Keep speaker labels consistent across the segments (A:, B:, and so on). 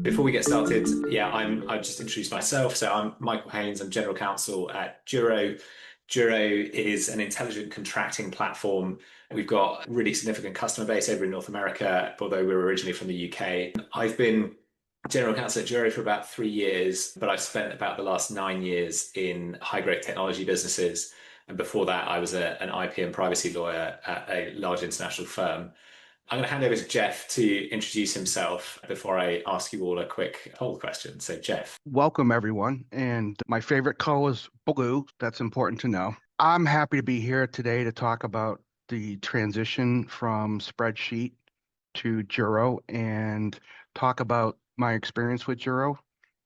A: Before we get started, I've just introduced myself. So I'm Michael Haynes. I'm General Counsel at Juro. Juro is an intelligent contracting platform. We've got a really significant customer base over in North America, although we're originally from the UK. I've been General Counsel at Juro for about 3 years, but I've spent about the last 9 years in high growth technology businesses. And before that, I was an IP and privacy lawyer at a large international firm. I'm going to hand over to Jeff to introduce himself before I ask you all a quick poll question. So, Jeff.
B: Welcome, everyone. And my favorite color is blue. That's important to know. I'm happy to be here today to talk about the transition from spreadsheet to Juro and talk about my experience with Juro.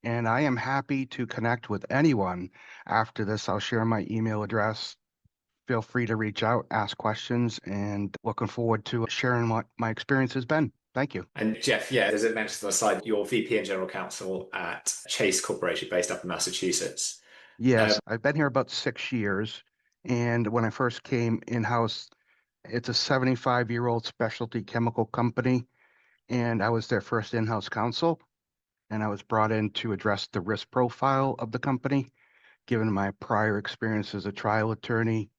B: And I am happy to connect with anyone after this. I'll share my email address. Feel free to reach out, ask questions, and looking forward to sharing what my experience has been. Thank you.
A: And Jeff, as it mentioned on the slide, you're VP and General Counsel at Chase Corporation based up in Massachusetts.
B: Yes,
A: Um,
B: I've been here about 6 years. And when I first came in-house, it's a 75-year-old specialty chemical company. And I was their first in-house counsel. And I was brought in to address the risk profile of the company, given my prior experience as a trial attorney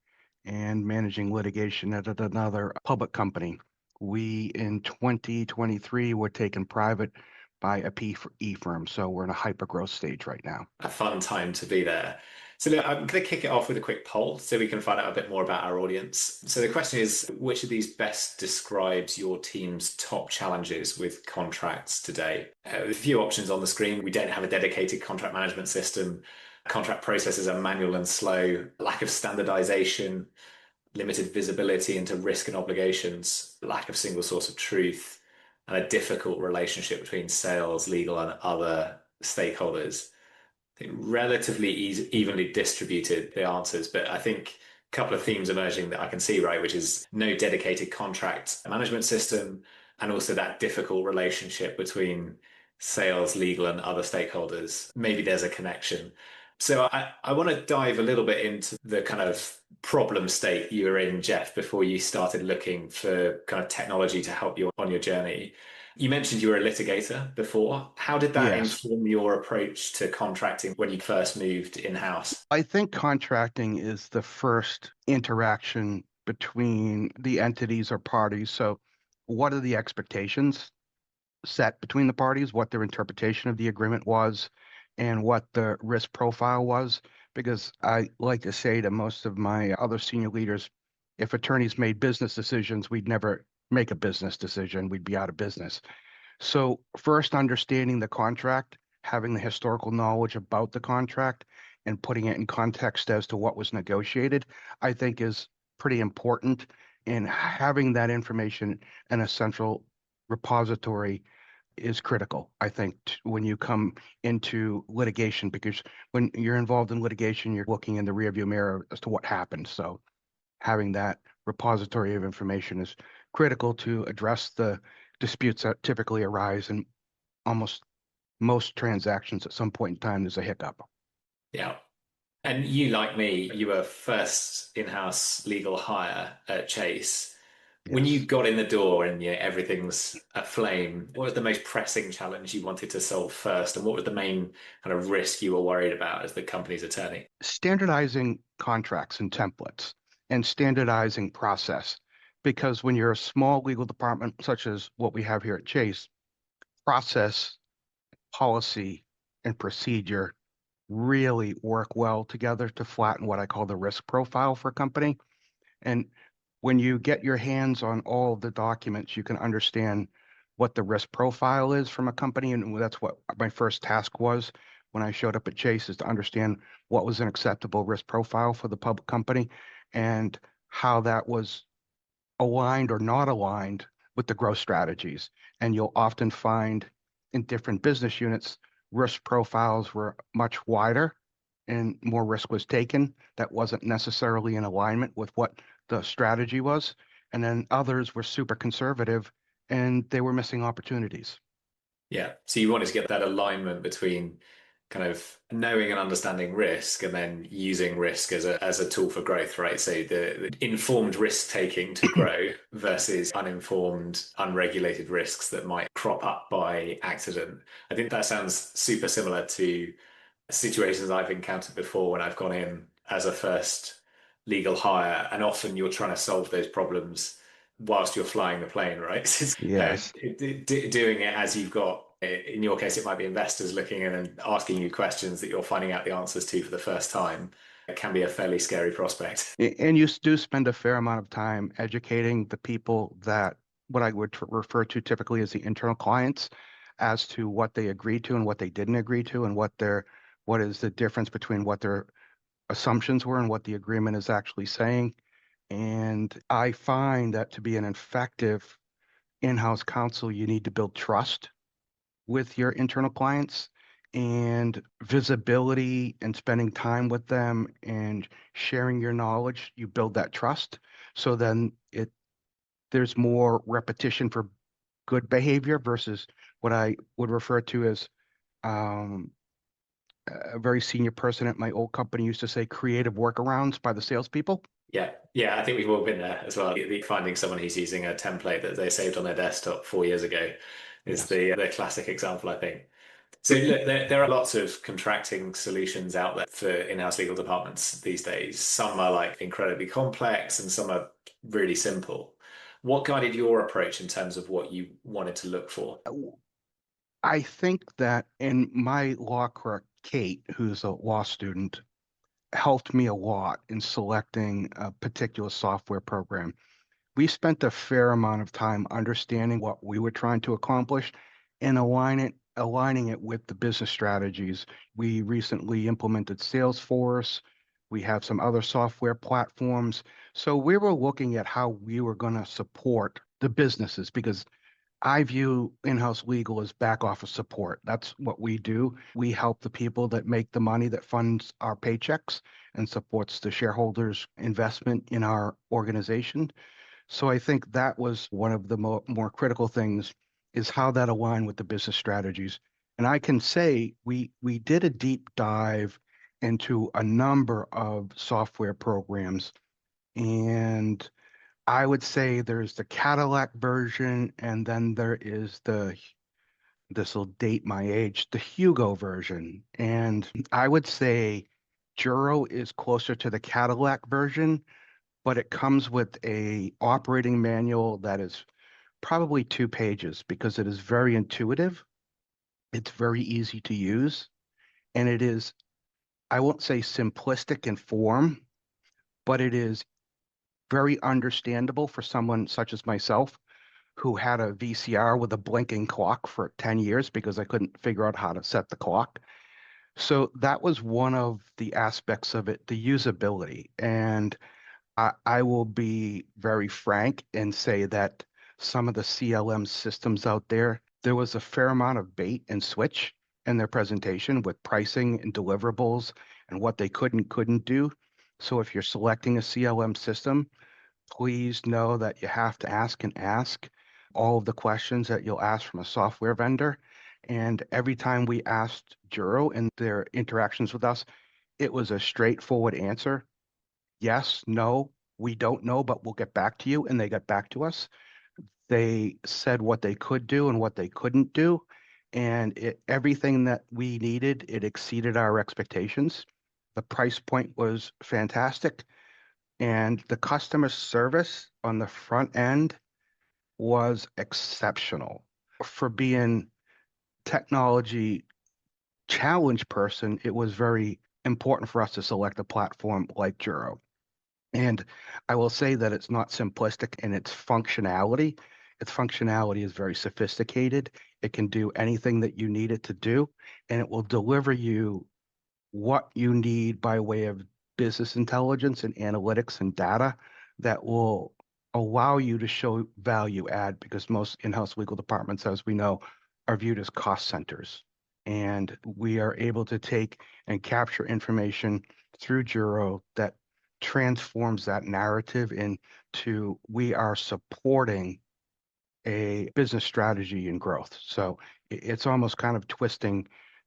B: and managing litigation at another public company. We, in 2023, were taken private by a PE firm. So we're in a hyper-growth stage right now.
A: a fun time to be there. So look, I'm going to kick it off with a quick poll so we can find out a bit more about our audience. So the question is, which of these best describes your team's top challenges with contracts today? A few options on the screen. We don't have a dedicated contract management system. Contract processes are manual and slow. Lack of standardization. Limited visibility into risk and obligations. Lack of single source of truth. And a difficult relationship between sales, legal, and other stakeholders. I think relatively evenly distributed the answers, but I think a couple of themes emerging that I can see, right, which is no dedicated contract management system, and also that difficult relationship between sales, legal, and other stakeholders. Maybe there's a connection. So I want to dive a little bit into the kind of problem state you were in, Jeff, before you started looking for kind of technology to help you on your journey. You mentioned you were a litigator before. How did that
B: Yes.
A: inform your approach to contracting when you first moved in-house?
B: I think contracting is the first interaction between the entities or parties. So, what are the expectations set between the parties, what their interpretation of the agreement was, and what the risk profile was? Because I like to say to most of my other senior leaders, if attorneys made business decisions, we'd never make a business decision, we'd be out of business. So, first, understanding the contract, having the historical knowledge about the contract, and putting it in context as to what was negotiated, I think is pretty important. And having that information in a central repository is critical, I think, when you come into litigation, because when you're involved in litigation, you're looking in the rearview mirror as to what happened. So having that repository of information is critical to address the disputes that typically arise in almost most transactions. At some point in time, there's a hiccup.
A: Yeah. And you, like me, you were first in-house legal hire at Chase. When you
B: Yes.
A: got in the door and everything's aflame, what was the most pressing challenge you wanted to solve first? And what was the main kind of risk you were worried about as the company's attorney?
B: Standardizing contracts and templates and standardizing process. Because when you're a small legal department, such as what we have here at Chase, process, policy, and procedure really work well together to flatten what I call the risk profile for a company. And when you get your hands on all of the documents, you can understand what the risk profile is from a company. And that's what my first task was when I showed up at Chase, is to understand what was an acceptable risk profile for the public company and how that was aligned or not aligned with the growth strategies. And you'll often find in different business units, risk profiles were much wider and more risk was taken that wasn't necessarily in alignment with what the strategy was. And then others were super conservative and they were missing opportunities.
A: Yeah. So you wanted to get that alignment between kind of knowing and understanding risk and then using risk as a tool for growth, right? So the informed risk taking to grow versus uninformed, unregulated risks that might crop up by accident. I think that sounds super similar to situations I've encountered before when I've gone in as a first legal hire, and often you're trying to solve those problems whilst you're flying the plane, right?
B: Yes.
A: Doing it as you've got, in your case, it might be investors looking in and asking you questions that you're finding out the answers to for the first time. It can be a fairly scary prospect.
B: And you do spend a fair amount of time educating the people that what I would refer to typically as the internal clients as to what they agreed to and what they didn't agree to and what is the difference between what their assumptions were and what the agreement is actually saying. And I find that to be an effective in-house counsel, you need to build trust with your internal clients and visibility and spending time with them and sharing your knowledge. You build that trust. So then there's more repetition for good behavior versus what I would refer to as um, a very senior person at my old company used to say creative workarounds by the salespeople.
A: Yeah, yeah, I think we've all been there as well. Finding someone who's using a template that they saved on their desktop 4 years ago is
B: Yes.
A: the classic example, I think. So look, there are lots of contracting solutions out there for in-house legal departments these days. Some are like incredibly complex and some are really simple. What guided your approach in terms of what you wanted to look for?
B: I think that in my law clerk, Kate, who's a law student, helped me a lot in selecting a particular software program. We spent a fair amount of time understanding what we were trying to accomplish and aligning it with the business strategies. We recently implemented Salesforce. We have some other software platforms. So we were looking at how we were going to support the businesses because I view in-house legal as back office support. That's what we do. We help the people that make the money that funds our paychecks and supports the shareholders' investment in our organization. So I think that was one of the more critical things is how that aligned with the business strategies. And I can say we did a deep dive into a number of software programs, and I would say there's the Cadillac version, and then there is this will date my age, the Hugo version. And I would say Juro is closer to the Cadillac version, but it comes with a operating manual that is probably 2 pages because it is very intuitive. It's very easy to use, and it is, I won't say simplistic in form, but it is very understandable for someone such as myself who had a VCR with a blinking clock for 10 years because I couldn't figure out how to set the clock. So that was one of the aspects of it, the usability. And I will be very frank and say that some of the CLM systems out there was a fair amount of bait and switch in their presentation with pricing and deliverables and what they could and couldn't do. So if you're selecting a CLM system, please know that you have to ask all of the questions that you'll ask from a software vendor. And every time we asked Juro in their interactions with us, it was a straightforward answer. Yes, no, we don't know, but we'll get back to you. And they got back to us. They said what they could do and what they couldn't do. And everything that we needed, it exceeded our expectations. The price point was fantastic. And the customer service on the front end was exceptional. For being technology challenged person, it was very important for us to select a platform like Juro. And I will say that it's not simplistic in its functionality. Its functionality is very sophisticated. It can do anything that you need it to do, and it will deliver you what you need by way of business intelligence and analytics and data that will allow you to show value add because most in-house legal departments, as we know, are viewed as cost centers. And we are able to take and capture information through Juro that transforms that narrative into we are supporting a business strategy and growth. So it's almost kind of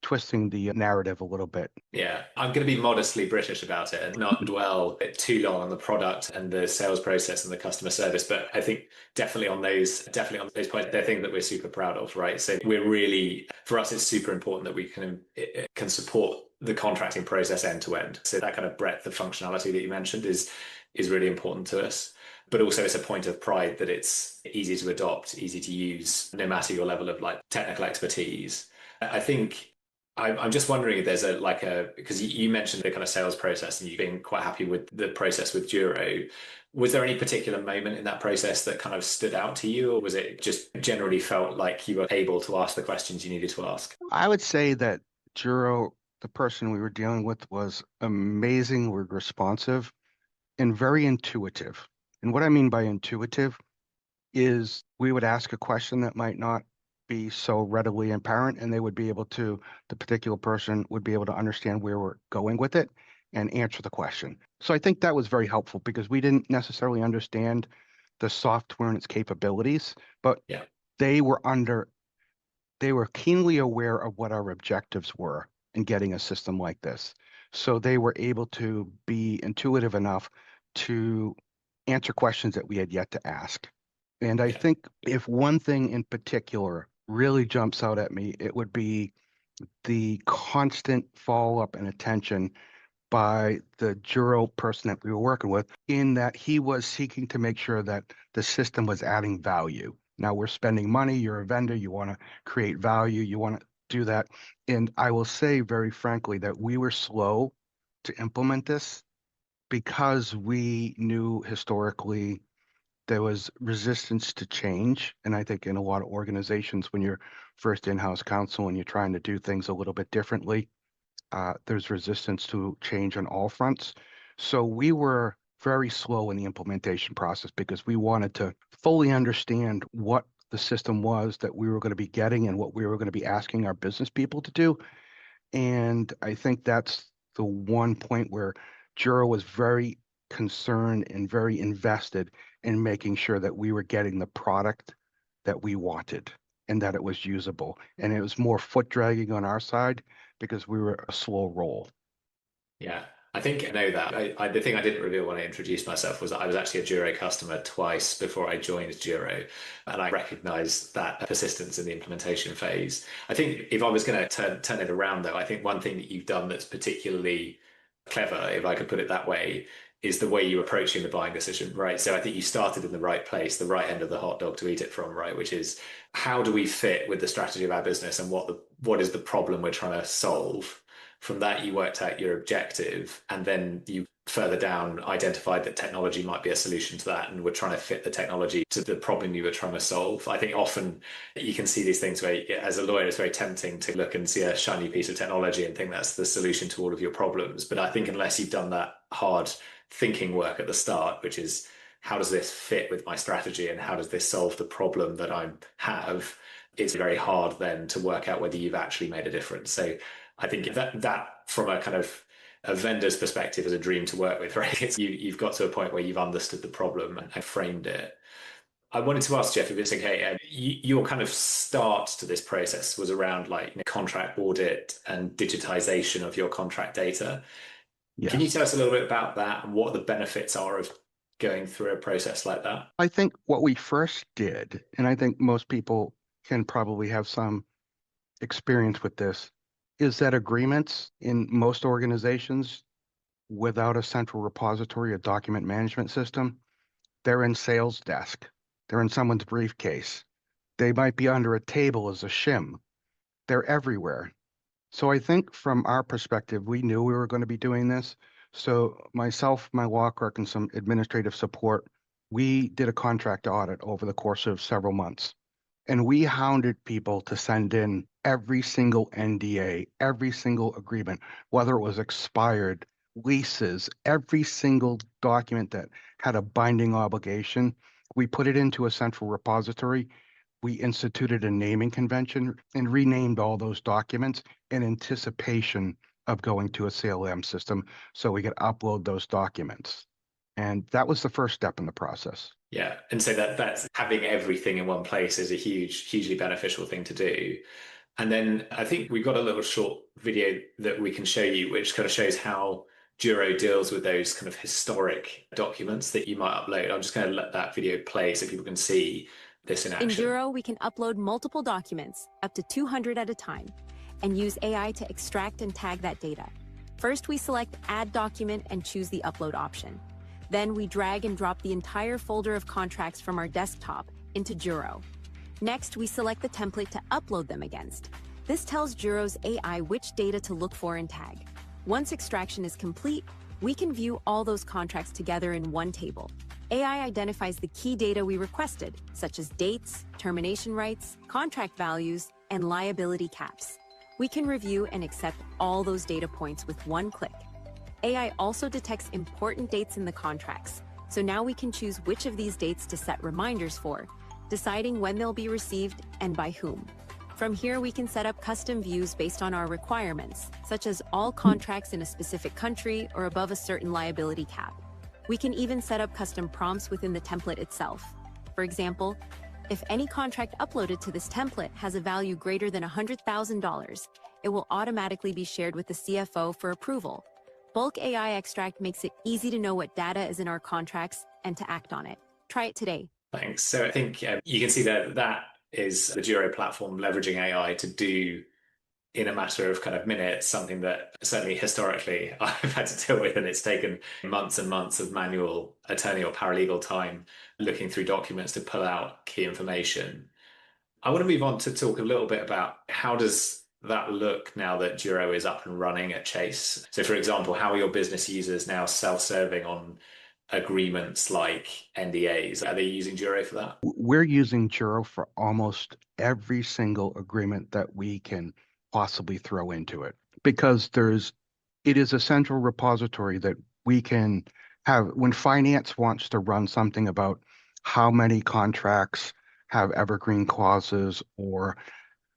B: twisting the narrative a little bit.
A: Yeah, I'm going to be modestly British about it and not dwell too long on the product and the sales process and the customer service. But I think definitely on those points, they're things that we're super proud of, right? So we're really, for us, it's super important that we can support the contracting process end to end. So that kind of breadth of functionality that you mentioned is really important to us. But also it's a point of pride that it's easy to adopt, easy to use, no matter your level of like technical expertise. I think I'm just wondering if there's because you mentioned the kind of sales process and you've been quite happy with the process with Juro. Was there any particular moment in that process that kind of stood out to you, or was it just generally felt like you were able to ask the questions you needed to ask?
B: I would say that Juro, the person we were dealing with, was amazingly responsive and very intuitive. And what I mean by intuitive is we would ask a question that might not be so readily apparent, and the particular person would be able to understand where we're going with it and answer the question. So I think that was very helpful because we didn't necessarily understand the software and its capabilities, but
A: Yeah,
B: they were under, they were keenly aware of what our objectives were in getting a system like this. So they were able to be intuitive enough to answer questions that we had yet to ask. And I
A: yeah,
B: think if one thing in particular really jumps out at me, it would be the constant follow-up and attention by the Juro person that we were working with, in that he was seeking to make sure that the system was adding value. Now we're spending money, you're a vendor, you want to create value, you want to do that. And I will say very frankly that we were slow to implement this because we knew historically there was resistance to change. And I think in a lot of organizations, when you're first in-house counsel and you're trying to do things a little bit differently, there's resistance to change on all fronts. So we were very slow in the implementation process because we wanted to fully understand what the system was that we were going to be getting and what we were going to be asking our business people to do. And I think that's the one point where Jura was very concerned and very invested in making sure that we were getting the product that we wanted and that it was usable. And it was more foot dragging on our side because we were a slow roll.
A: yeah. I think I know that. The thing I didn't reveal when I introduced myself was that I was actually a Juro customer twice before I joined Juro, and I recognized that persistence in the implementation phase. I think if I was going to turn it around, though, I think one thing that you've done that's particularly clever, if I could put it that way, is the way you're approaching the buying decision, right? So I think you started in the right place, the right end of the hot dog to eat it from, right? Which is how do we fit with the strategy of our business and what is the problem we're trying to solve? From that, you worked out your objective, and then you further down identified that technology might be a solution to that, and we're trying to fit the technology to the problem you were trying to solve. I think often you can see these things where, as a lawyer, it's very tempting to look and see a shiny piece of technology and think that's the solution to all of your problems. But I think unless you've done that hard thinking work at the start, which is how does this fit with my strategy and how does this solve the problem that I have, it's very hard then to work out whether you've actually made a difference. So I think that from a kind of a vendor's perspective is a dream to work with, right? You've got to a point where you've understood the problem and framed it. I wanted to ask Jeff if it's okay. Your kind of start to this process was around like contract audit and digitization of your contract data. Can you
B: Yes.
A: tell us a little bit about that and what the benefits are of going through a process like that?
B: I think what we first did, and I think most people can probably have some experience with this, is that agreements in most organizations without a central repository, a document management system, they're in sales desk. They're in someone's briefcase. They might be under a table as a shim. They're everywhere. So I think from our perspective, we knew we were going to be doing this. So myself, my law clerk, and some administrative support, we did a contract audit over the course of several months. And we hounded people to send in every single NDA, every single agreement, whether it was expired, leases, every single document that had a binding obligation. We put it into a central repository. We instituted a naming convention and renamed all those documents in anticipation of going to a CLM system so we could upload those documents. And that was the first step in the process.
A: Yeah. And so that's having everything in one place is a hugely beneficial thing to do. And then I think we've got a little short video that we can show you, which kind of shows how Juro deals with those kind of historic documents that you might upload. I'm just going to let that video play so people can see this in
C: In
A: action.
C: Juro, we can upload multiple documents, up to 200 at a time, and use AI to extract and tag that data. First, we select Add Document and choose the Upload option. Then we drag and drop the entire folder of contracts from our desktop into Juro. Next, we select the template to upload them against. This tells Juro's AI which data to look for and tag. Once extraction is complete, we can view all those contracts together in one table. AI identifies the key data we requested, such as dates, termination rights, contract values, and liability caps. We can review and accept all those data points with one click. AI also detects important dates in the contracts, so now we can choose which of these dates to set reminders for, deciding when they'll be received and by whom. From here, we can set up custom views based on our requirements, such as all contracts in a specific country or above a certain liability cap. We can even set up custom prompts within the template itself. For example, if any contract uploaded to this template has a value greater than $100,000, it will automatically be shared with the CFO for approval. Bulk AI Extract makes it easy to know what data is in our contracts and to act on it. Try it today.
A: Thanks. So I think you can see that is the Juro platform leveraging AI to do in a matter of kind of minutes something that certainly historically I've had to deal with, and it's taken months and months of manual attorney or paralegal time looking through documents to pull out key information. I want to move on to talk a little bit about how does that look now that Juro is up and running at Chase. So for example, how are your business users now self-serving on agreements like NDAs? Are they using Juro for that?
B: We're using Juro for almost every single agreement that we can possibly throw into it, because it is a central repository that we can have when finance wants to run something about how many contracts have evergreen clauses or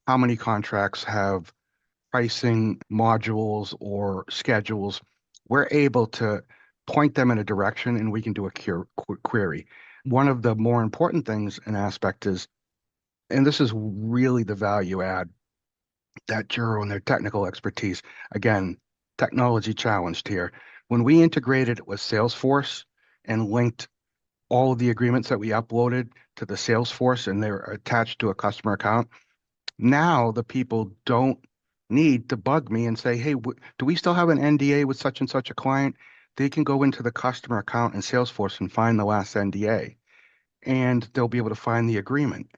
B: how many contracts have pricing modules or schedules. We're able to point them in a direction and we can do a query. One of the more important things and aspect is, and this is really the value add that Juro and their technical expertise, again, technology challenged here. When we integrated it with Salesforce and linked all of the agreements that we uploaded to the Salesforce and they're attached to a customer account, now the people don't need to bug me and say, hey, do we still have an NDA with such and such a client? They can go into the customer account in Salesforce and find the last NDA, and they'll be able to find the agreement.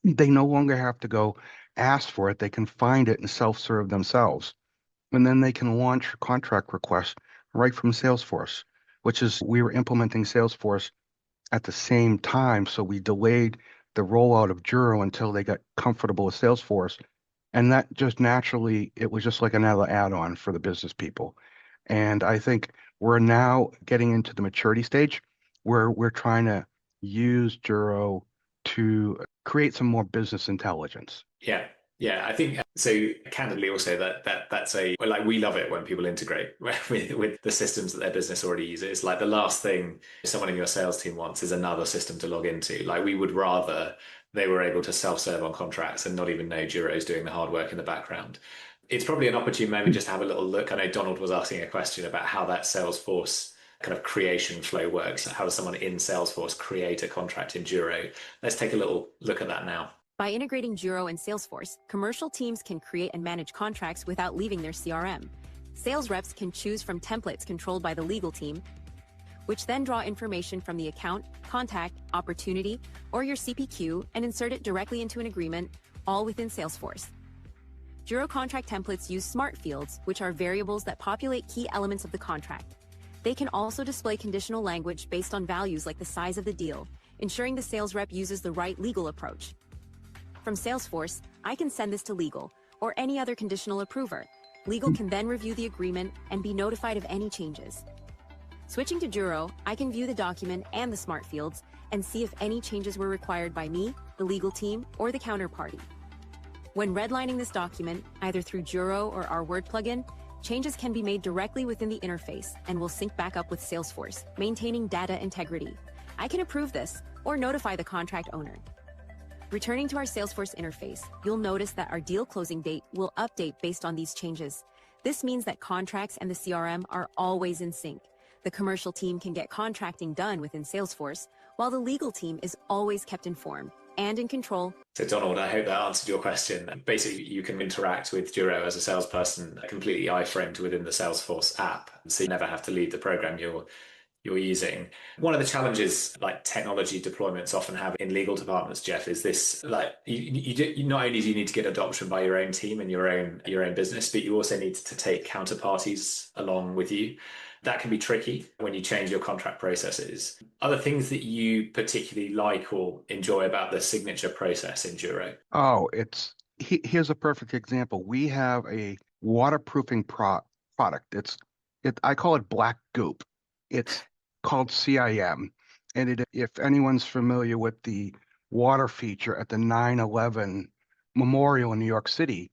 B: They no longer have to go ask for it. They can find it and self-serve themselves. And then they can launch contract requests right from Salesforce, which is we were implementing Salesforce at the same time. So we delayed the rollout of Juro until they got comfortable with Salesforce. And that just naturally, it was just like another add-on for the business people. And I think we're now getting into the maturity stage where we're trying to use Juro to create some more business intelligence.
A: Yeah. Yeah, I think so. Candidly, also that's like we love it when people integrate with the systems that their business already uses. Like the last thing someone in your sales team wants is another system to log into. Like we would rather they were able to self-serve on contracts and not even know Juro's doing the hard work in the background. It's probably an opportune moment just to have a little look. I know Donald was asking a question about how that Salesforce kind of creation flow works. How does someone in Salesforce create a contract in Juro? Let's take a little look at that now.
C: By integrating Juro and Salesforce, commercial teams can create and manage contracts without leaving their CRM. Sales reps can choose from templates controlled by the legal team, which then draw information from the account, contact, opportunity, or your CPQ and insert it directly into an agreement, all within Salesforce. Juro contract templates use smart fields, which are variables that populate key elements of the contract. They can also display conditional language based on values like the size of the deal, ensuring the sales rep uses the right legal approach. From Salesforce, I can send this to legal or any other conditional approver. Legal can then review the agreement and be notified of any changes. Switching to Juro, I can view the document and the smart fields and see if any changes were required by me, the legal team, or the counterparty. When redlining this document, either through Juro or our Word plugin, changes can be made directly within the interface and will sync back up with Salesforce, maintaining data integrity. I can approve this or notify the contract owner. Returning to our Salesforce interface, you'll notice that our deal closing date will update based on these changes. This means that contracts and the CRM are always in sync. The commercial team can get contracting done within Salesforce, while the legal team is always kept informed and in control.
A: So Donald, I hope that answered your question. Basically, you can interact with Juro as a salesperson completely iframed within the Salesforce app, so you never have to leave the program you're using. One of the challenges like technology deployments often have in legal departments, Jeff, is this like you not only do you need to get adoption by your own team and your own business, but you also need to take counterparties along with you. That can be tricky when you change your contract processes. Other things that you particularly like or enjoy about the signature process in Juro?
B: Oh, here's a perfect example. We have a waterproofing product. I call it black goop. It's called CIM. And if anyone's familiar with the water feature at the 9/11 Memorial in New York City,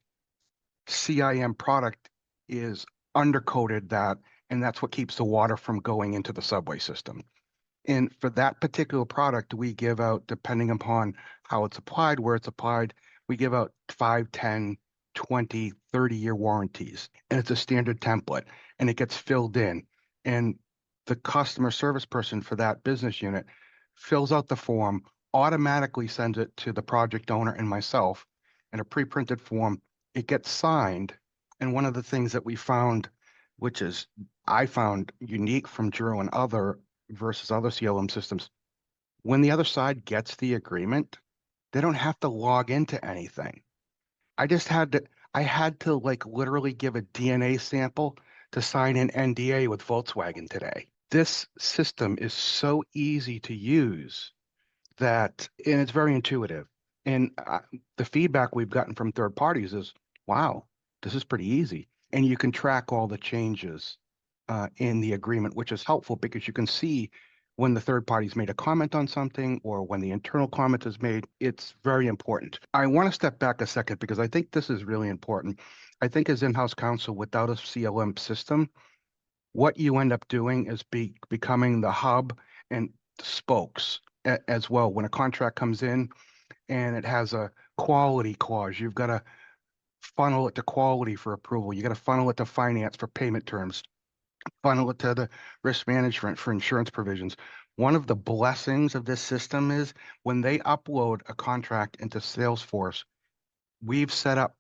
B: CIM product is undercoated that, and that's what keeps the water from going into the subway system. And for that particular product, we give out, depending upon how it's applied, where it's applied, we give out 5, 10, 20, 30-year warranties. And it's a standard template, and it gets filled in. And the customer service person for that business unit fills out the form, automatically sends it to the project owner and myself in a pre-printed form. It gets signed. And one of the things that we found, which is I found unique from Juro and other versus other CLM systems, when the other side gets the agreement, they don't have to log into anything. I had to like literally give a DNA sample to sign an NDA with Volkswagen today. This system is so easy to use and it's very intuitive. And the feedback we've gotten from third parties is, wow, this is pretty easy. And you can track all the changes in the agreement, which is helpful because you can see when the third party's made a comment on something or when the internal comment is made. It's very important. I want to step back a second because I think this is really important. I think as in-house counsel, without a CLM system, what you end up doing is becoming the hub and spokes as well. When a contract comes in and it has a quality clause, you've got to funnel it to quality for approval. You got to funnel it to finance for payment terms, funnel it to the risk management for insurance provisions. One of the blessings of this system is when they upload a contract into Salesforce, we've set up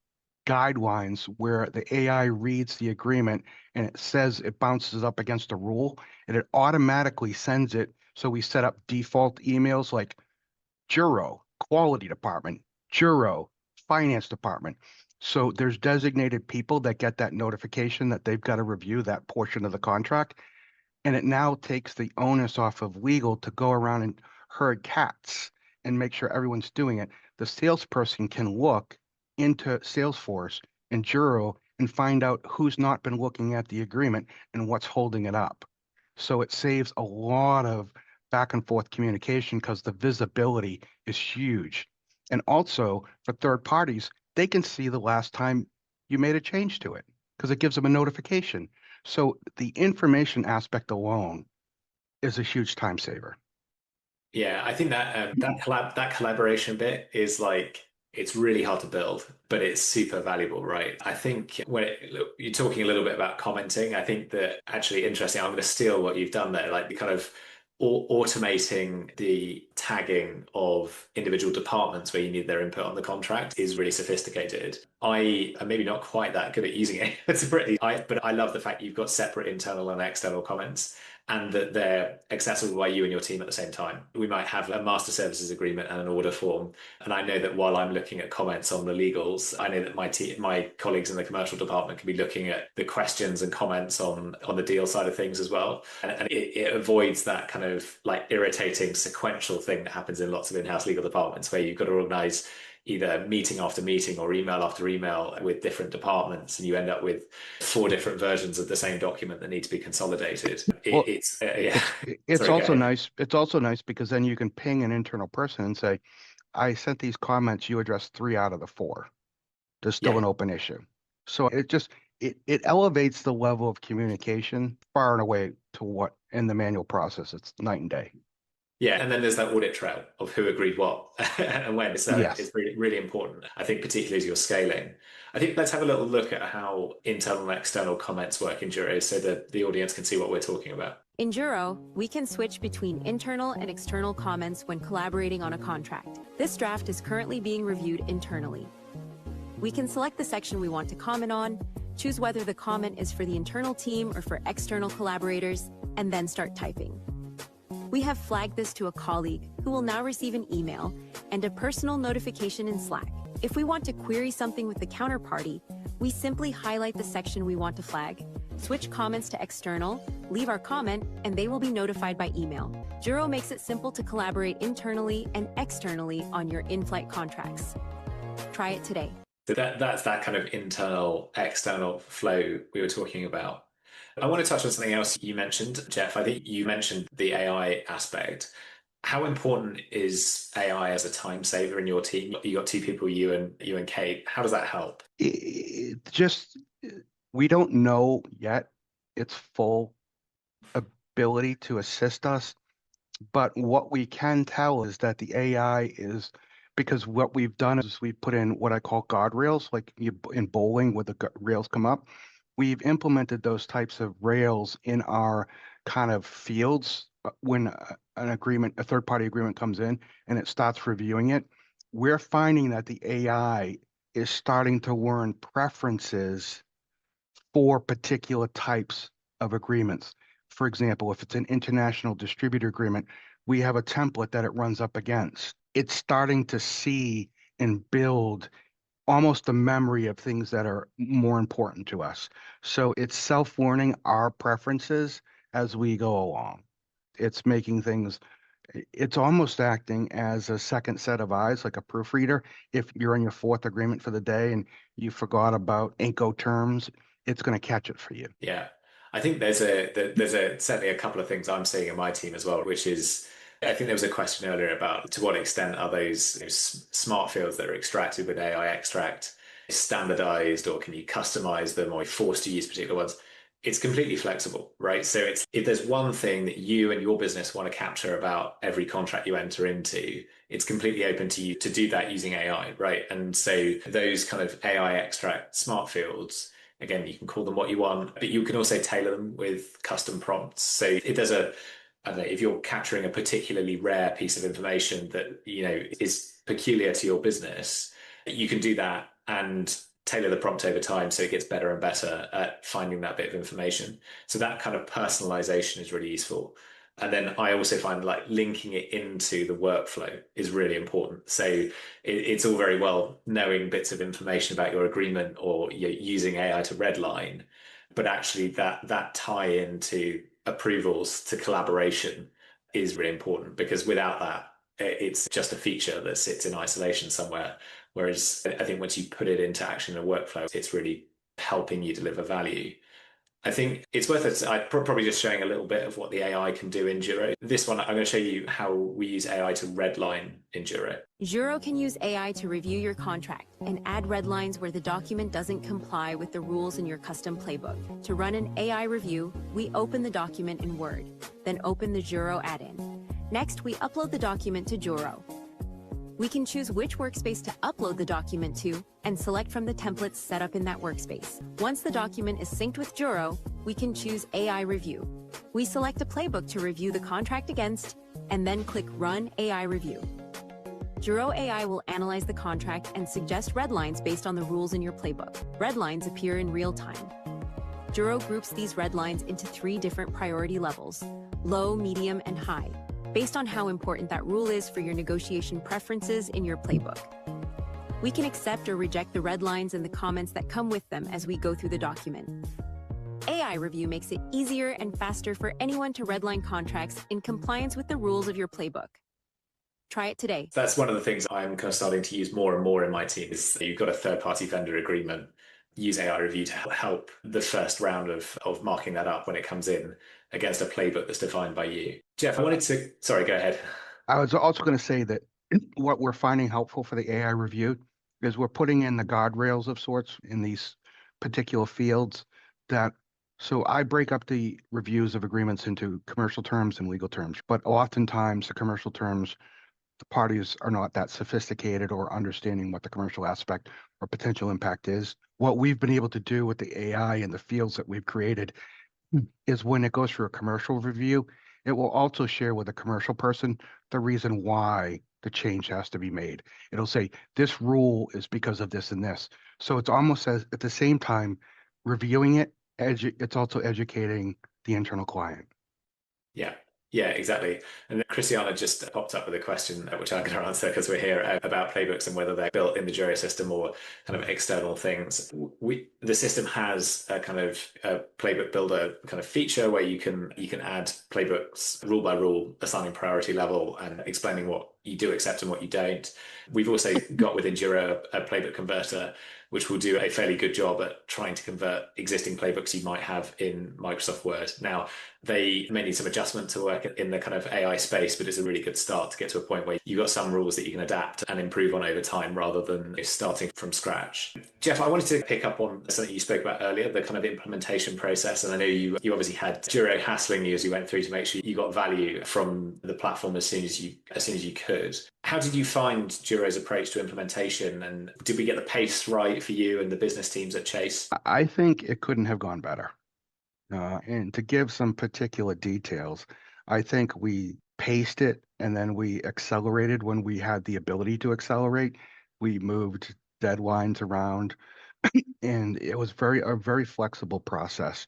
B: guidelines where the AI reads the agreement and it says it bounces up against a rule and it automatically sends it. So we set up default emails like Juro, quality department, Juro, finance department. So there's designated people that get that notification that they've got to review that portion of the contract. And it now takes the onus off of legal to go around and herd cats and make sure everyone's doing it. The salesperson can look into Salesforce and Juro and find out who's not been looking at the agreement and what's holding it up. So it saves a lot of back and forth communication because the visibility is huge. And also for third parties, they can see the last time you made a change to it because it gives them a notification. So the information aspect alone is a huge time saver.
A: Yeah, I think that that collaboration bit is like it's really hard to build, but it's super valuable, right? I think look, you're talking a little bit about commenting. I think that actually interesting. I'm going to steal what you've done there, like the kind of automating the tagging of individual departments where you need their input on the contract is really sophisticated. I am maybe not quite that good at using it. But I love the fact you've got separate internal and external comments and that they're accessible by you and your team at the same time. We might have a master services agreement and an order form. And I know that while I'm looking at comments on the legals, I know that my colleagues in the commercial department can be looking at the questions and comments on the deal side of things as well. And it avoids that kind of like irritating sequential thing that happens in lots of in-house legal departments where you've got to organize either meeting after meeting or email after email with different departments, and you end up with 4 different versions of the same document that need to be consolidated.
B: It's also nice. It's also nice because then you can ping an internal person and say, I sent these comments, you addressed 3 out of the 4. There's still an open issue. So it elevates the level of communication far and away to what in the manual process, it's night and day.
A: Yeah, and then there's that audit trail of who agreed what and when. So
B: Yes.
A: it's really, really important. I think particularly as you're scaling. I think let's have a little look at how internal and external comments work in Juro so that the audience can see what we're talking about.
C: In Juro, we can switch between internal and external comments when collaborating on a contract. This draft is currently being reviewed internally. We can select the section we want to comment on, choose whether the comment is for the internal team or for external collaborators, and then start typing. We have flagged this to a colleague who will now receive an email and a personal notification in Slack. If we want to query something with the counterparty, we simply highlight the section we want to flag, switch comments to external, leave our comment, and they will be notified by email. Juro makes it simple to collaborate internally and externally on your in-flight contracts. Try it today.
A: So that's that kind of internal, external flow we were talking about. I want to touch on something else you mentioned, Jeff. I think you mentioned the AI aspect. How important is AI as a time saver in your team? You got two people, you and Kate. How does that help?
B: We don't know yet its full ability to assist us, but what we can tell is that the AI is, because what we've done is we've put in what I call guardrails, like in bowling where the rails come up. We've implemented those types of rails in our kind of fields when a third-party agreement comes in and it starts reviewing it. We're finding that the AI is starting to learn preferences for particular types of agreements. For example, if it's an international distributor agreement, we have a template that it runs up against. It's starting to see and build almost a memory of things that are more important to us. So it's self-learning our preferences as we go along. It's making things, it's almost acting as a second set of eyes, like a proofreader. If you're in your fourth agreement for the day and you forgot about Incoterms, it's going to catch it for you.
A: Yeah. I think there's certainly a couple of things I'm seeing in my team as well, which is, I think there was a question earlier about to what extent are those smart fields that are extracted with AI extract standardized, or can you customize them, or forced to use particular ones? It's completely flexible, right? So if there's one thing that you and your business want to capture about every contract you enter into, it's completely open to you to do that using AI, right? And so those kind of AI extract smart fields, again, you can call them what you want, but you can also tailor them with custom prompts. So if there's I don't know, if you're capturing a particularly rare piece of information that, is peculiar to your business, you can do that and tailor the prompt over time so it gets better and better at finding that bit of information. So that kind of personalization is really useful. And then I also find like linking it into the workflow is really important. So it's all very well knowing bits of information about your agreement or you're using AI to redline, but actually that tie into approvals to collaboration is really important, because without that, it's just a feature that sits in isolation somewhere. Whereas I think once you put it into action in a workflow, it's really helping you deliver value. I think it's worth it. I'm probably just showing a little bit of what the AI can do in Juro. This one, I'm going to show you how we use AI to redline in Juro.
C: Juro can use AI to review your contract and add red lines where the document doesn't comply with the rules in your custom playbook. To run an AI review, we open the document in Word, then open the Juro add-in. Next, we upload the document to Juro. We can choose which workspace to upload the document to and select from the templates set up in that workspace. Once the document is synced with Juro, we can choose AI Review. We select a playbook to review the contract against, and then click Run AI Review. Juro AI will analyze the contract and suggest red lines based on the rules in your playbook. Red lines appear in real time. Juro groups these red lines into 3 different priority levels: low, medium, and high, based on how important that rule is for your negotiation preferences in your playbook. We can accept or reject the red lines and the comments that come with them as we go through the document. AI Review makes it easier and faster for anyone to redline contracts in compliance with the rules of your playbook. Try it today.
A: That's one of the things I'm kind of starting to use more and more in my team is you've got a third-party vendor agreement. Use AI Review to help the first round of marking that up when it comes in against a playbook that's defined by you. Jeff, I wanted to, sorry, go ahead.
B: I was also going to say that what we're finding helpful for the AI review is we're putting in the guardrails of sorts in these particular fields that So I break up the reviews of agreements into commercial terms and legal terms, but oftentimes the commercial terms, the parties are not that sophisticated or understanding what the commercial aspect or potential impact is. What we've been able to do with the AI and the fields that we've created is when it goes through a commercial review, it will also share with a commercial person the reason why the change has to be made. It'll say, this rule is because of this and this. So it's almost as at the same time reviewing it, it's also educating the internal client.
A: Yeah. Yeah, exactly. And then Christiana just popped up with a question, which I'm going to answer because we're here about playbooks and whether they're built in the Juro system or kind of external things. The system has a kind of a playbook builder kind of feature where you can add playbooks rule by rule, assigning priority level and explaining what you do accept and what you don't. We've also got within Juro a playbook converter, which will do a fairly good job at trying to convert existing playbooks you might have in Microsoft Word. Now, they may need some adjustment to work in the kind of AI space, but it's a really good start to get to a point where you've got some rules that you can adapt and improve on over time rather than starting from scratch. Jeff, I wanted to pick up on something you spoke about earlier, the kind of implementation process. And I know you obviously had Juro hassling you as you went through to make sure you got value from the platform as soon as you could. How did you find Juro's approach to implementation, and did we get the pace right for you and the business teams at Chase?
B: I think it couldn't have gone better. And to give some particular details, I think we paced it and then we accelerated when we had the ability to accelerate. We moved deadlines around and it was a very flexible process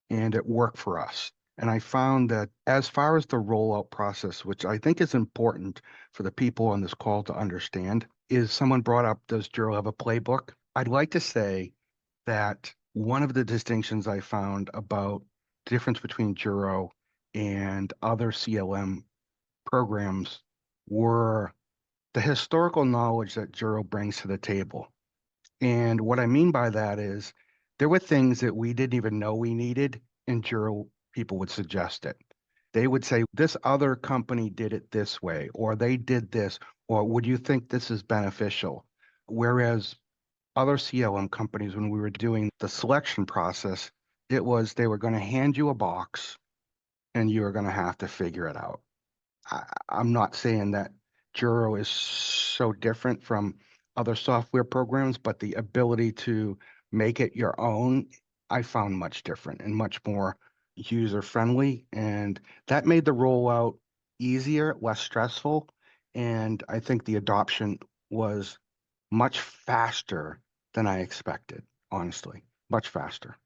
B: and it worked for us. And I found that as far as the rollout process, which I think is important for the people on this call to understand, is someone brought up, does Juro have a playbook? I'd like to say that one of the distinctions I found about the difference between Juro and other CLM programs were the historical knowledge that Juro brings to the table. And what I mean by that is there were things that we didn't even know we needed, and Juro people would suggest it. They would say, this other company did it this way, or they did this, or would you think this is beneficial? Whereas other CLM companies, when we were doing the selection process, it was they were going to hand you a box and you were going to have to figure it out. I'm not saying that Juro is so different from other software programs, but the ability to make it your own, I found much different and much more user-friendly. And that made the rollout easier, less stressful. And I think the adoption was much faster than I expected, honestly, much faster.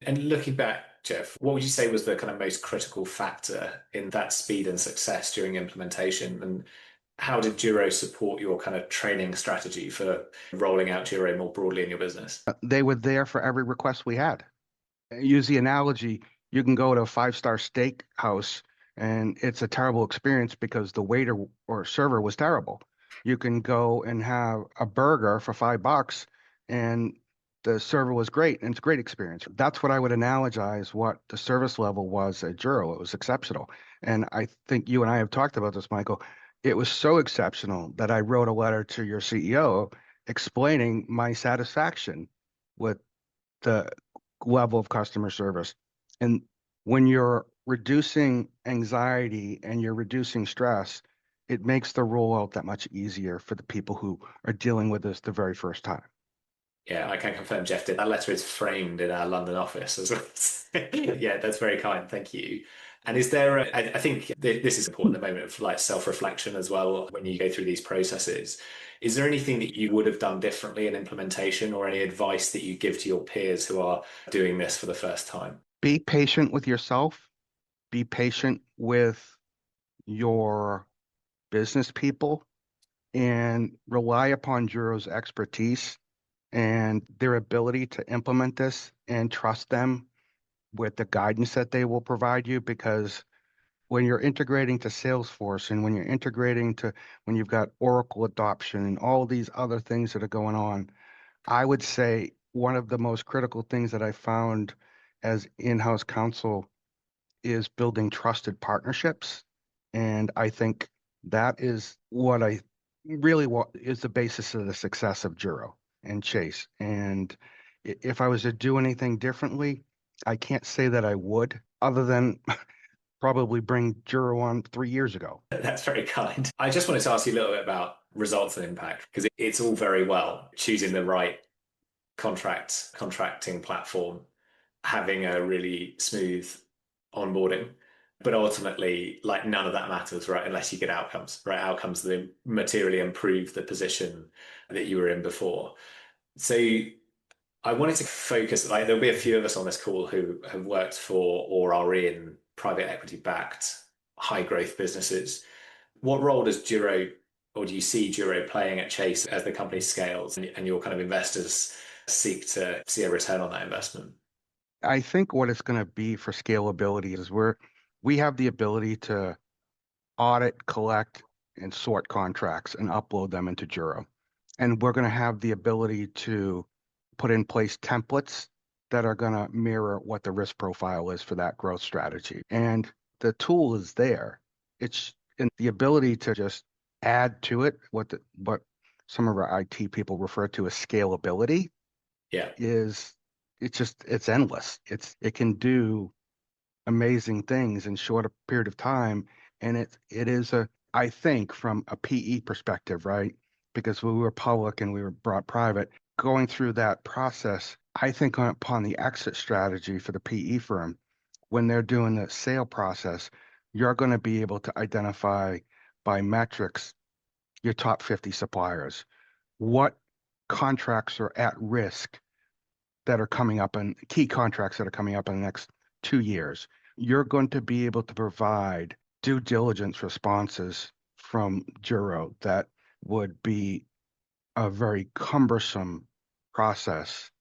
A: And looking back, Jeff, what would you say was the kind of most critical factor in that speed and success during implementation? And how did Juro support your kind of training strategy for rolling out Juro more broadly in your business?
B: They were there for every request we had. Use the analogy, you can go to a five-star steak house and it's a terrible experience because the waiter or server was terrible. You can go and have a burger for $5 and the server was great and it's a great experience. That's what I would analogize what the service level was at Juro. It was exceptional. And I think you and I have talked about this, Michael. It was so exceptional that I wrote a letter to your CEO explaining my satisfaction with the level of customer service. And when you're reducing anxiety and you're reducing stress, it makes the rollout that much easier for the people who are dealing with this the very first time.
A: Yeah, I can confirm Jeff did. That letter is framed in our London office as well. Yeah, that's very kind. Thank you. And is there, I think this is important at the moment of like self-reflection as well when you go through these processes. Is there anything that you would have done differently in implementation or any advice that you give to your peers who are doing this for the first time?
B: Be patient with yourself. Be patient with your business people and rely upon Juro's expertise and their ability to implement this and trust them with the guidance that they will provide you, because when you're integrating to Salesforce and when you're integrating to when you've got Oracle adoption and all these other things that are going on, I would say one of the most critical things that I found as in-house counsel is building trusted partnerships. And I think that is what I really want is the basis of the success of Juro and Chase. And if I was to do anything differently, I can't say that I would, other than probably bring Juro on 3 years ago.
A: That's very kind. I just wanted to ask you a little bit about results and impact, because it's all very well choosing the right contracting platform, having a really smooth onboarding. But ultimately, like none of that matters, right? Unless you get outcomes, right? Outcomes that materially improve the position that you were in before. So I wanted to focus, like there'll be a few of us on this call who have worked for or are in private equity backed high growth businesses. What role does Juro, or do you see Juro playing at Chase as the company scales and your kind of investors seek to see a return on that investment?
B: I think what it's going to be for scalability is we have the ability to audit, collect, and sort contracts and upload them into Juro. And we're going to have the ability to put in place templates that are going to mirror what the risk profile is for that growth strategy. And the tool is there. It's in the ability to just add to it what some of our IT people refer to as scalability
A: Yeah.
B: is it's endless. It can do amazing things in short period of time. And it is I think from a PE perspective, right? Because we were public and we were brought private, going through that process, I think upon the exit strategy for the PE firm, when they're doing the sale process, you're going to be able to identify by metrics your top 50 suppliers, what contracts are at risk that are coming up, and key contracts that are coming up in the next 2 years. You're going to be able to provide due diligence responses from Juro that would be a very cumbersome process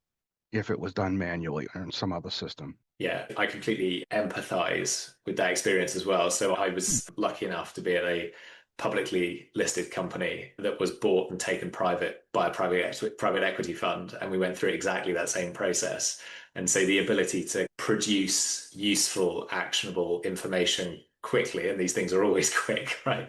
B: if it was done manually or in some other system.
A: Yeah, I completely empathize with that experience as well. So I was lucky enough to be at a publicly listed company that was bought and taken private by a private equity fund, and we went through exactly that same process. And so the ability to produce useful, actionable information quickly, and these things are always quick, right,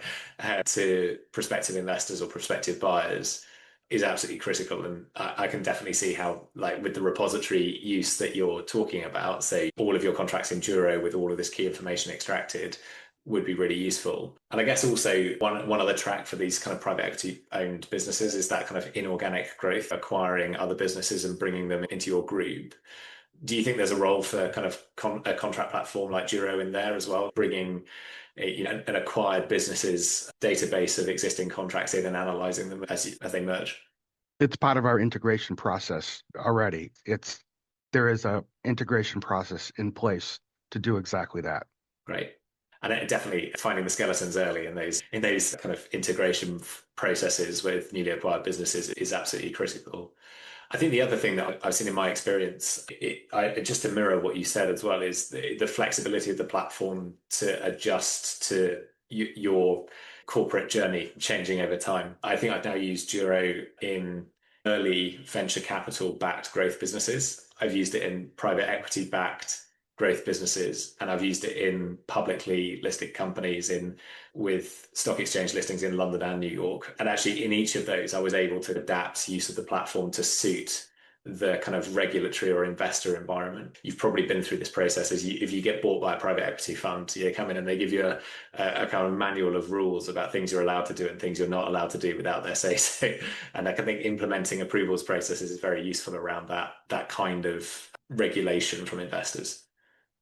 A: to prospective investors or prospective buyers is absolutely critical. And I can definitely see how, like with the repository use that you're talking about, say all of your contracts in Juro with all of this key information extracted would be really useful. And I guess also one other track for these kind of private equity owned businesses is that kind of inorganic growth, acquiring other businesses and bringing them into your group. Do you think there's a role for kind of a contract platform like Juro in there as well, bringing an acquired business's database of existing contracts in and analyzing them as they merge?
B: It's part of our integration process already. There is a integration process in place to do exactly that.
A: Great. And definitely finding the skeletons early in those kind of integration processes with newly acquired businesses is absolutely critical. I think the other thing that I've seen in my experience, just to mirror what you said as well, is the flexibility of the platform to adjust to your corporate journey changing over time. I think I've now used Juro in early venture capital backed growth businesses. I've used it in private equity backed growth businesses, and I've used it in publicly listed companies with stock exchange listings in London and New York. And actually in each of those, I was able to adapt use of the platform to suit the kind of regulatory or investor environment. You've probably been through this process if you get bought by a private equity fund, you come in and they give you a kind of manual of rules about things you're allowed to do and things you're not allowed to do without their say so. And I think implementing approvals processes is very useful around that kind of regulation from investors.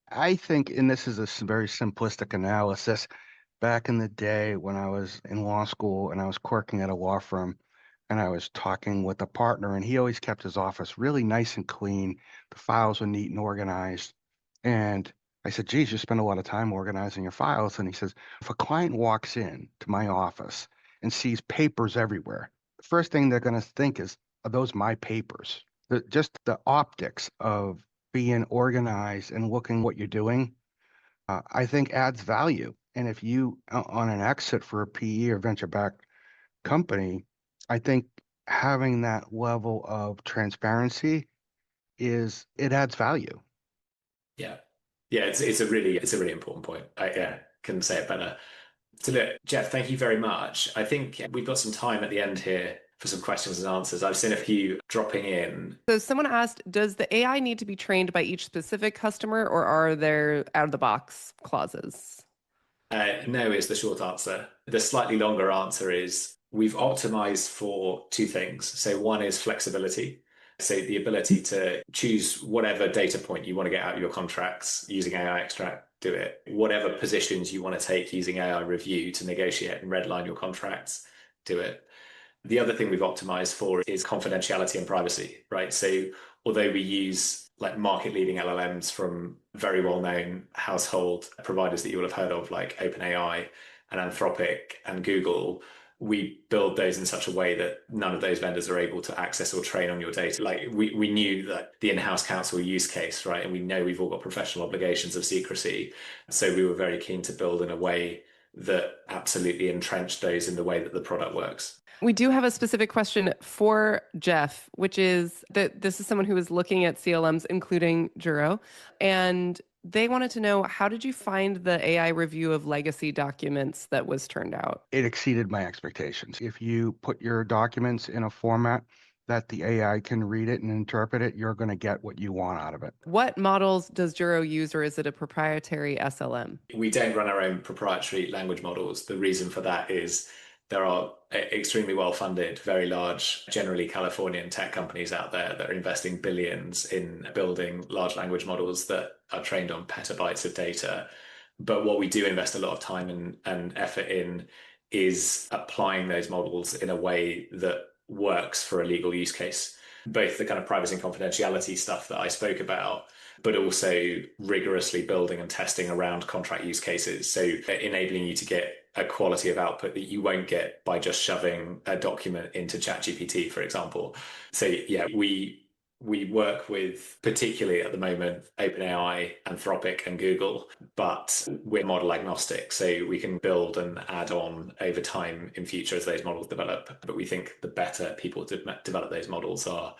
B: I think, and this is a very simplistic analysis, back in the day when I was in law school and I was clerking at a law firm and I was talking with a partner, and he always kept his office really nice and clean. The files were neat and organized. And I said, geez, you spend a lot of time organizing your files. And he says, if a client walks in to my office and sees papers everywhere, the first thing they're going to think is, are those my papers? Just the optics of being organized and looking what you're doing, I think adds value. And if you, on an exit for a PE or venture-backed company, I think having that level of transparency it adds value.
A: Yeah. Yeah, it's a really important point. I couldn't say it better. So look, Jeff, thank you very much. I think we've got some time at the end here for some questions and answers. I've seen a few dropping in.
D: So someone asked, does the AI need to be trained by each specific customer, or are there out-of-the-box clauses?
A: No is the short answer. The slightly longer answer is we've optimized for two things. So one is flexibility. So the ability to choose whatever data point you want to get out of your contracts using AI extract, do it. Whatever positions you want to take using AI review to negotiate and redline your contracts, do it. The other thing we've optimized for is confidentiality and privacy, right? So although we use like market leading LLMs from very well known household providers that you will have heard of, like OpenAI and Anthropic and Google, we build those in such a way that none of those vendors are able to access or train on your data. Like we knew that the in-house counsel use case, right? And we know we've all got professional obligations of secrecy. So we were very keen to build in a way that absolutely entrenched those in the way that the product works.
D: We do have a specific question for Jeff, which is that this is someone who is looking at CLMs, including Juro, and they wanted to know, how did you find the AI review of legacy documents that was turned out?
B: It exceeded my expectations. If you put your documents in a format that the AI can read it and interpret it, you're going to get what you want out of it.
D: What models does Juro use, or is it a proprietary SLM?
A: We don't run our own proprietary language models. The reason for that is there are extremely well-funded, very large, generally Californian tech companies out there that are investing billions in building large language models that are trained on petabytes of data. But what we do invest a lot of time and effort in is applying those models in a way that works for a legal use case. Both the kind of privacy and confidentiality stuff that I spoke about, but also rigorously building and testing around contract use cases. So enabling you to get a quality of output that you won't get by just shoving a document into ChatGPT, for example. So yeah, we work with, particularly at the moment, OpenAI, Anthropic, and Google, but we're model agnostic. So we can build and add on over time in future as those models develop. But we think the better people to develop those models are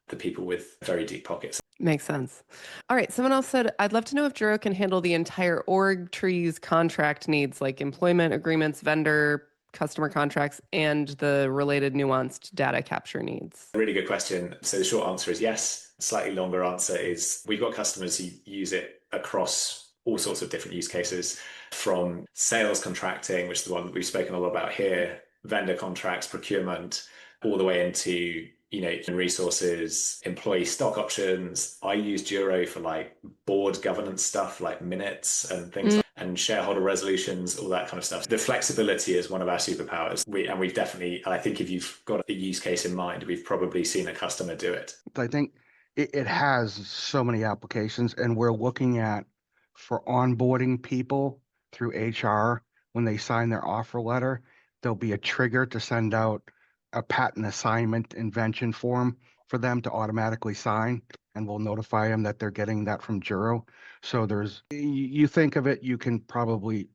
A: the people with very deep pockets.
D: Makes sense. All right. Someone else said, I'd love to know if Juro can handle the entire org tree's contract needs, like employment agreements, vendor, customer contracts, and the related nuanced data capture needs.
A: Really good question. So the short answer is yes. Slightly longer answer is we've got customers who use it across all sorts of different use cases, from sales contracting, which is the one that we've spoken a lot about here, vendor contracts, procurement, all the way into resources, employee stock options. I use Juro for like board governance stuff, like minutes and things, and shareholder resolutions, all that kind of stuff. The flexibility is one of our superpowers. We've definitely, and I think if you've got a use case in mind, we've probably seen a customer do it.
B: I think it has so many applications, and we're looking at for onboarding people through HR when they sign their offer letter, there'll be a trigger to send out a patent assignment invention form for them to automatically sign, and we'll notify them that they're getting that from Juro. So you think of it, you can probably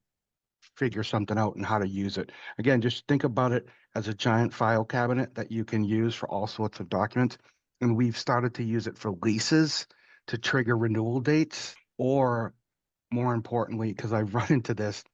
B: figure something out and how to use it. Again, just think about it as a giant file cabinet that you can use for all sorts of documents. And we've started to use it for leases to trigger renewal dates, or more importantly, because I've run into this,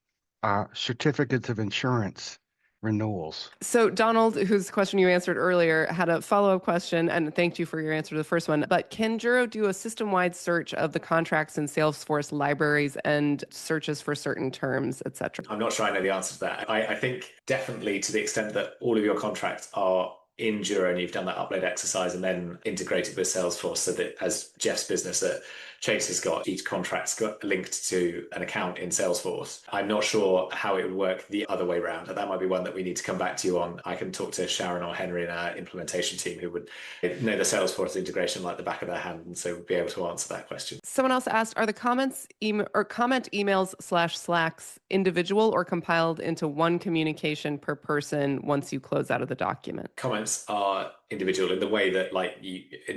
B: certificates of insurance renewals.
D: So Donald, whose question you answered earlier, had a follow-up question, and thanked you for your answer to the first one. But can Juro do a system-wide search of the contracts in Salesforce libraries and searches for certain terms, et cetera?
A: I'm not sure I know the answer to that. I think definitely to the extent that all of your contracts are in Juro and you've done that upload exercise and then integrated with Salesforce, so that as Jeff's business at Chase has got, each contract's got linked to an account in Salesforce. I'm not sure how it would work the other way around. That might be one that we need to come back to you on. I can talk to Sharon or Henry in our implementation team who would know the Salesforce integration like the back of their hand, and so would be able to answer that question.
D: Someone else asked, are the comment emails / Slacks individual or compiled into one communication per person once you close out of the document?
A: Comments are individual in the way that, like,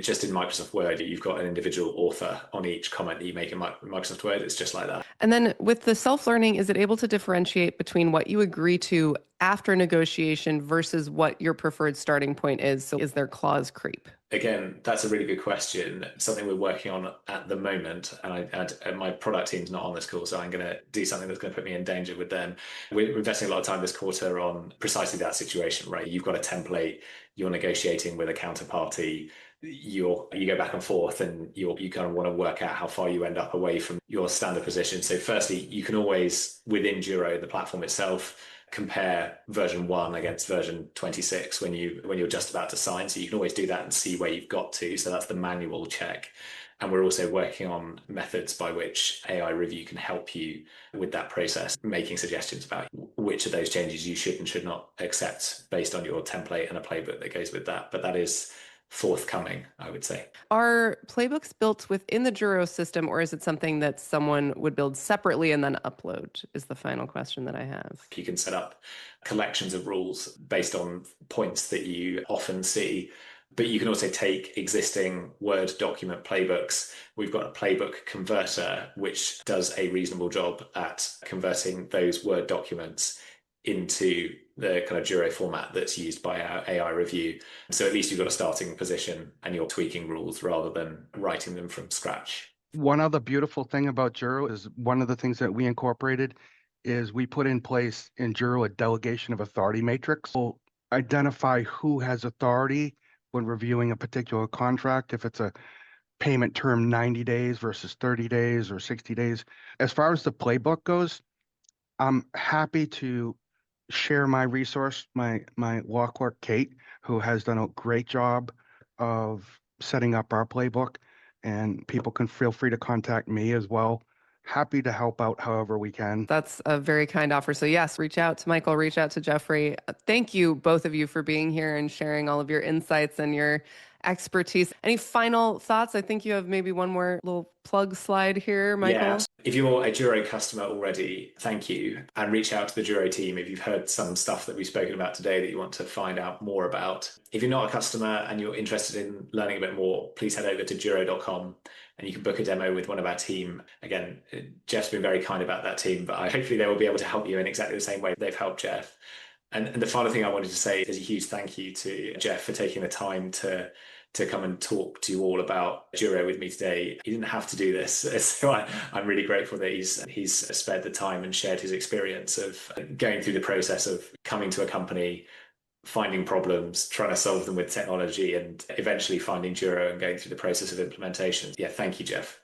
A: just in Microsoft Word, you've got an individual author on each comment that you make in Microsoft Word. It's just like that.
D: And then with the self-learning, is it able to differentiate between what you agree to after negotiation versus what your preferred starting point is? So is there clause creep?
A: Again, that's a really good question. Something we're working on at the moment, and my product team's not on this call, so I'm going to do something that's going to put me in danger with them. We're investing a lot of time this quarter on precisely that situation, right? You've got a template, you're negotiating with a counterparty, you go back and forth, and you kind of want to work out how far you end up away from your standard position. So firstly, you can always, within Juro, the platform itself, compare version 1 against version 26 when you're just about to sign. So you can always do that and see where you've got to. So that's the manual check. And we're also working on methods by which AI review can help you with that process, making suggestions about which of those changes you should and should not accept based on your template and a playbook that goes with that. But that is forthcoming, I would say.
D: Are playbooks built within the Juro system, or is it something that someone would build separately and then upload, is the final question that I have.
A: You can set up collections of rules based on points that you often see, but you can also take existing Word document playbooks. We've got a playbook converter, which does a reasonable job at converting those Word documents into the kind of Juro format that's used by our AI review. So at least you've got a starting position and you're tweaking rules rather than writing them from scratch.
B: One other beautiful thing about Juro is one of the things that we incorporated is we put in place in Juro a delegation of authority matrix. We'll identify who has authority when reviewing a particular contract, if it's a payment term 90 days versus 30 days or 60 days. As far as the playbook goes, I'm happy to share my resource, my law clerk, Kate, who has done a great job of setting up our playbook, and people can feel free to contact me as well. Happy to help out however we can.
D: That's a very kind offer. So yes, reach out to Michael, reach out to Jeffrey. Thank you, both of you, for being here and sharing all of your insights and your expertise. Any final thoughts? I think you have maybe one more little plug slide here, Michael.
A: Yeah. If you're a Juro customer already, thank you. And reach out to the Juro team if you've heard some stuff that we've spoken about today that you want to find out more about. If you're not a customer and you're interested in learning a bit more, please head over to juro.com and you can book a demo with one of our team. Again, Jeff's been very kind about that team, but hopefully they will be able to help you in exactly the same way they've helped Jeff. And the final thing I wanted to say is a huge thank you to Jeff for taking the time to come and talk to you all about Juro with me today. He didn't have to do this, so I'm really grateful that he's spared the time and shared his experience of going through the process of coming to a company, finding problems, trying to solve them with technology, and eventually finding Juro and going through the process of implementation. Yeah, thank you, Jeff.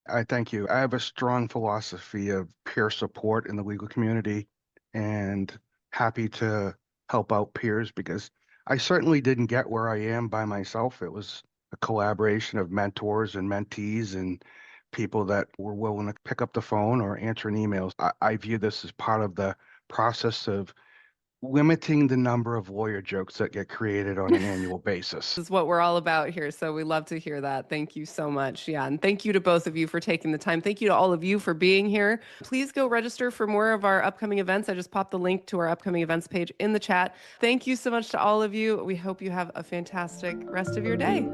B: I thank you. I have a strong philosophy of peer support in the legal community, and happy to help out peers because I certainly didn't get where I am by myself. It was a collaboration of mentors and mentees and people that were willing to pick up the phone or answer an email. I view this as part of the process of limiting the number of lawyer jokes that get created on an annual basis.
D: This is what we're all about here. So we love to hear that. Thank you so much. Yeah. And thank you to both of you for taking the time. Thank you to all of you for being here. Please go register for more of our upcoming events. I just popped the link to our upcoming events page in the chat. Thank you so much to all of you. We hope you have a fantastic rest of your day.